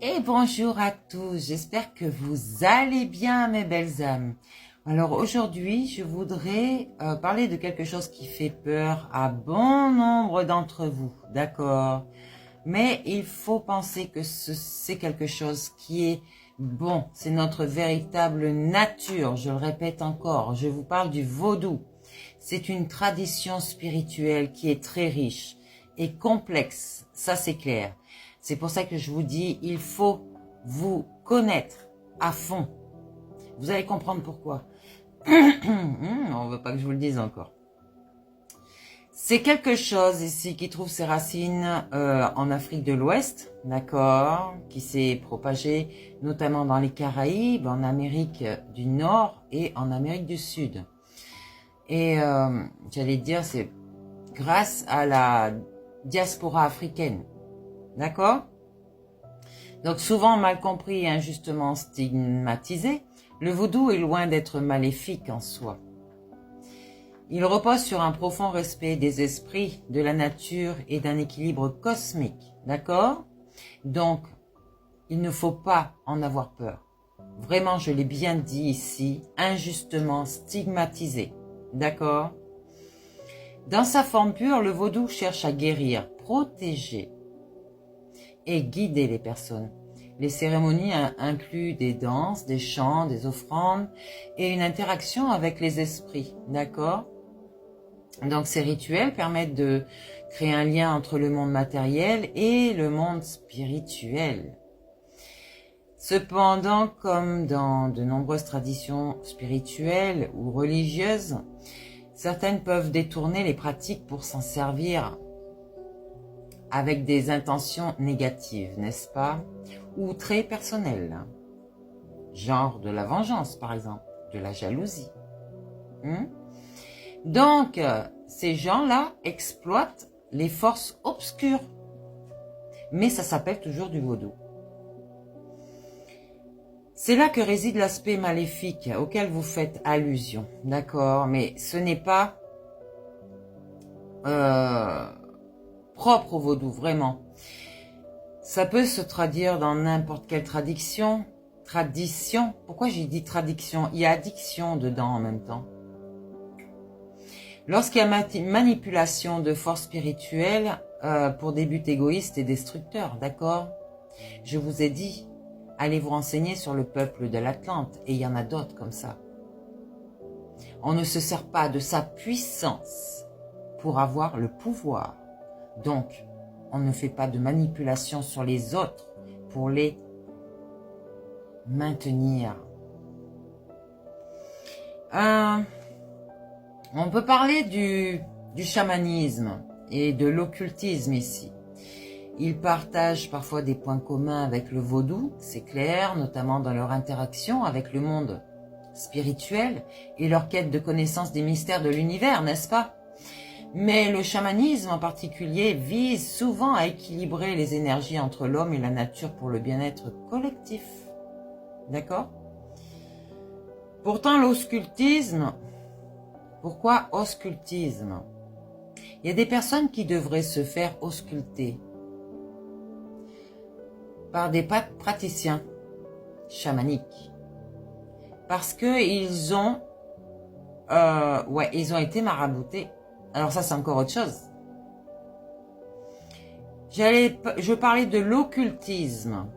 Et bonjour à tous, j'espère que vous allez bien mes belles âmes. Alors aujourd'hui, je voudrais parler de quelque chose qui fait peur à bon nombre d'entre vous, d'accord? Mais il faut penser que c'est quelque chose qui est bon, c'est notre véritable nature, je le répète encore, je vous parle du vaudou. C'est une tradition spirituelle qui est très riche et complexe, ça c'est clair. C'est pour ça que je vous dis, il faut vous connaître à fond. Vous allez comprendre pourquoi. On ne veut pas que je vous le dise encore. C'est quelque chose ici qui trouve ses racines en Afrique de l'Ouest, d'accord, qui s'est propagé notamment dans les Caraïbes, en Amérique du Nord et en Amérique du Sud. Et j'allais dire, c'est grâce à la diaspora africaine. D'accord? Donc souvent mal compris et injustement stigmatisé, le vaudou est loin d'être maléfique en soi. Il repose sur un profond respect des esprits, de la nature et d'un équilibre cosmique. D'accord? Donc, il ne faut pas en avoir peur. Vraiment, je l'ai bien dit ici, injustement stigmatisé. D'accord? Dans sa forme pure, le vaudou cherche à guérir, protéger et guider les personnes. Les cérémonies incluent des danses, des chants, des offrandes et une interaction avec les esprits, d'accord? Donc ces rituels permettent de créer un lien entre le monde matériel et le monde spirituel. Cependant, comme dans de nombreuses traditions spirituelles ou religieuses, certaines peuvent détourner les pratiques pour s'en servir avec des intentions négatives, n'est-ce pas? Ou très personnelles. Genre de la vengeance, par exemple, de la jalousie. Donc, ces gens-là exploitent les forces obscures. Mais ça s'appelle toujours du vaudou. C'est là que réside l'aspect maléfique auquel vous faites allusion, d'accord? Mais ce n'est pas propre au vaudou, vraiment. Ça peut se traduire dans n'importe quelle tradition. Pourquoi j'ai dit tradition? Il y a addiction dedans en même temps. Lorsqu'il y a manipulation de forces spirituelles pour des buts égoïstes et destructeurs, d'accord? Je vous ai dit, allez vous renseigner sur le peuple de l'Atlante, et il y en a d'autres comme ça. On ne se sert pas de sa puissance pour avoir le pouvoir. Donc, on ne fait pas de manipulation sur les autres pour les maintenir. On peut parler du chamanisme et de l'occultisme ici. Ils partagent parfois des points communs avec le vaudou, c'est clair, notamment dans leur interaction avec le monde spirituel et leur quête de connaissance des mystères de l'univers, n'est-ce pas? Mais le chamanisme en particulier vise souvent à équilibrer les énergies entre l'homme et la nature pour le bien-être collectif. D'accord? Pourtant, l'occultisme, pourquoi auscultisme? Il y a des personnes qui devraient se faire ausculter par des praticiens chamaniques parce que ils ont été maraboutés. Alors ça, c'est encore autre chose. Je parlais de l'occultisme.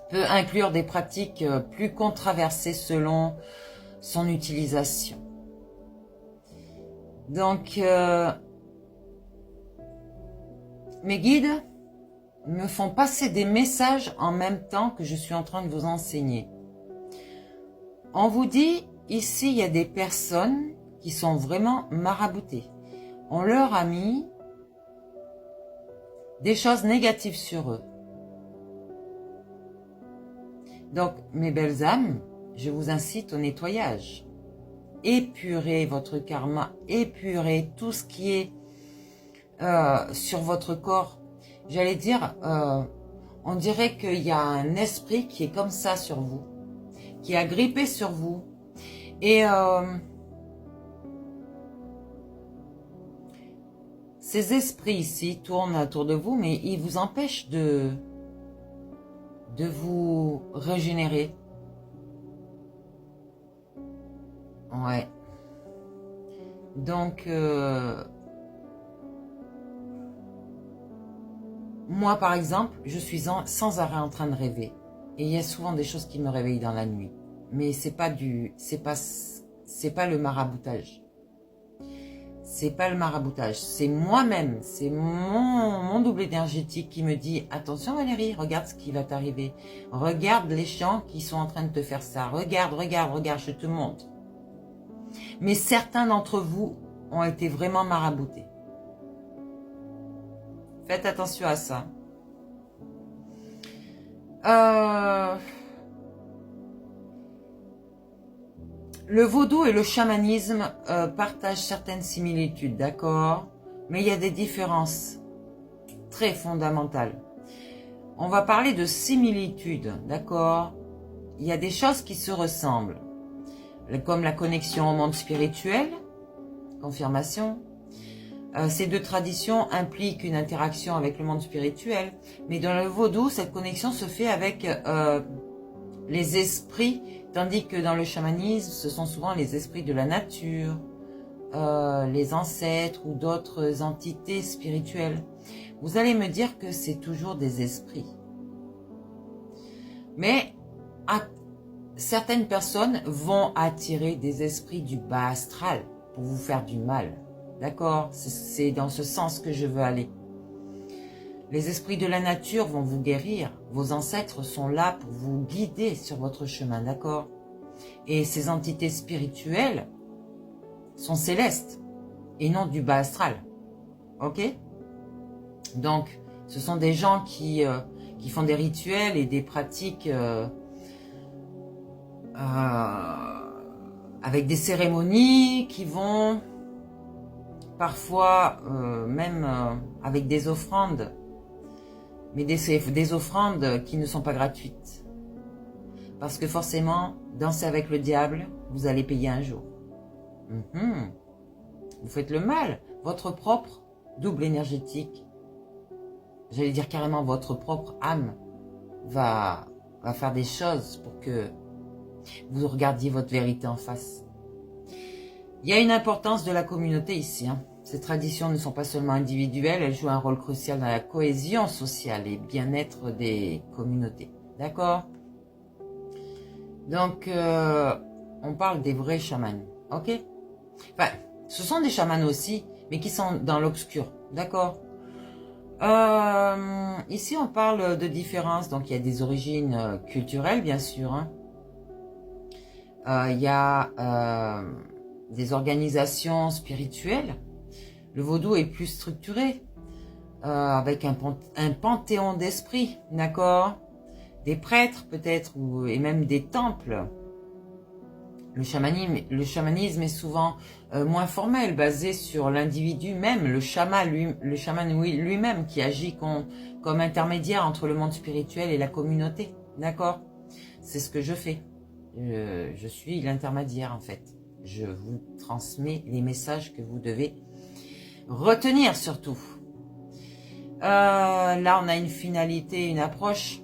Peut inclure des pratiques plus controversées selon son utilisation. Donc, mes guides me font passer des messages en même temps que je suis en train de vous enseigner. On vous dit, ici, il y a des personnes qui sont vraiment maraboutées. On leur a mis des choses négatives sur eux. Donc, mes belles âmes, je vous incite au nettoyage. Épurez votre karma, épurez tout ce qui est sur votre corps. J'allais dire, on dirait qu'il y a un esprit qui est comme ça sur vous, qui a grippé sur vous. Et ces esprits ici tournent autour de vous, mais ils vous empêchent de de vous régénérer. Ouais. Donc, moi, par exemple, je suis sans arrêt en train de rêver. Et il y a souvent des choses qui me réveillent dans la nuit. Mais c'est pas le maraboutage. C'est pas le maraboutage. C'est moi-même. C'est mon double énergétique qui me dit, attention Valérie, regarde ce qui va t'arriver. Regarde les gens qui sont en train de te faire ça. Regarde, je te montre. Mais certains d'entre vous ont été vraiment maraboutés. Faites attention à ça. Le vaudou et le chamanisme partagent certaines similitudes, d'accord? Mais il y a des différences très fondamentales. On va parler de similitudes, d'accord? Il y a des choses qui se ressemblent, comme la connexion au monde spirituel, confirmation. Ces deux traditions impliquent une interaction avec le monde spirituel, mais dans le vaudou, cette connexion se fait avec les esprits, tandis que dans le chamanisme, ce sont souvent les esprits de la nature, les ancêtres ou d'autres entités spirituelles. Vous allez me dire que c'est toujours des esprits. Mais certaines personnes vont attirer des esprits du bas astral pour vous faire du mal. D'accord? C'est dans ce sens que je veux aller. Les esprits de la nature vont vous guérir. Vos ancêtres sont là pour vous guider sur votre chemin, d'accord? Et ces entités spirituelles sont célestes et non du bas astral. Ok? Donc, ce sont des gens qui font des rituels et des pratiques avec des cérémonies qui vont parfois même avec des offrandes, mais des offrandes qui ne sont pas gratuites. Parce que forcément, danser avec le diable, vous allez payer un jour. Vous faites le mal. Votre propre double énergétique, j'allais dire carrément votre propre âme, va faire des choses pour que vous regardiez votre vérité en face. Il y a une importance de la communauté ici. Ces traditions ne sont pas seulement individuelles, elles jouent un rôle crucial dans la cohésion sociale et bien-être des communautés. D'accord? Donc, on parle des vrais chamans. Ok? Enfin, ce sont des chamans aussi, mais qui sont dans l'obscur. D'accord? Ici, on parle de différences. Donc, il y a des origines culturelles, bien sûr. Il y a des organisations spirituelles. Le vaudou est plus structuré, avec un panthéon d'esprits, d'accord? Des prêtres peut-être, et même des temples. Le chamanisme est souvent moins formel, basé sur l'individu même, le chaman lui-même qui agit comme intermédiaire entre le monde spirituel et la communauté, d'accord? C'est ce que je fais. Je suis l'intermédiaire en fait. Je vous transmets les messages que vous devez retenir surtout. Là, on a une finalité, une approche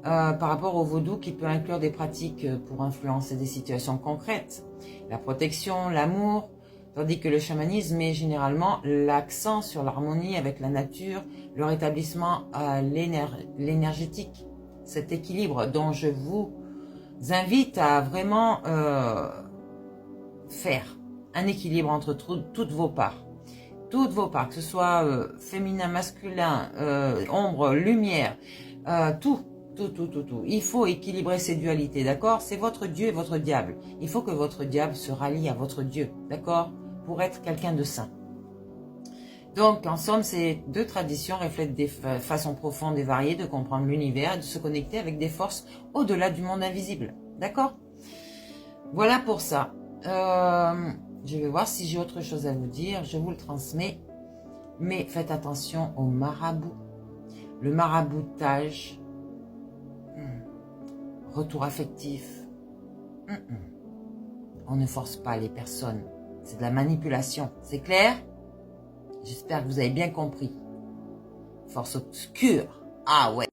par rapport au vaudou qui peut inclure des pratiques pour influencer des situations concrètes. La protection, l'amour, tandis que le chamanisme met généralement l'accent sur l'harmonie avec la nature, le rétablissement à l'énergétique. Cet équilibre dont je vous invite à vraiment faire un équilibre entre toutes vos parts. Toutes vos parts, que ce soit féminin, masculin, ombre, lumière, tout. Il faut équilibrer ces dualités, d'accord? C'est votre Dieu et votre diable. Il faut que votre diable se rallie à votre Dieu, d'accord? Pour être quelqu'un de saint. Donc, en somme, ces deux traditions reflètent des façons profondes et variées de comprendre l'univers et de se connecter avec des forces au-delà du monde invisible, d'accord? Voilà pour ça. Je vais voir si j'ai autre chose à vous dire. Je vous le transmets. Mais faites attention au marabout. Le maraboutage. Retour affectif. On ne force pas les personnes. C'est de la manipulation. C'est clair? J'espère que vous avez bien compris. Force obscure. Ah ouais.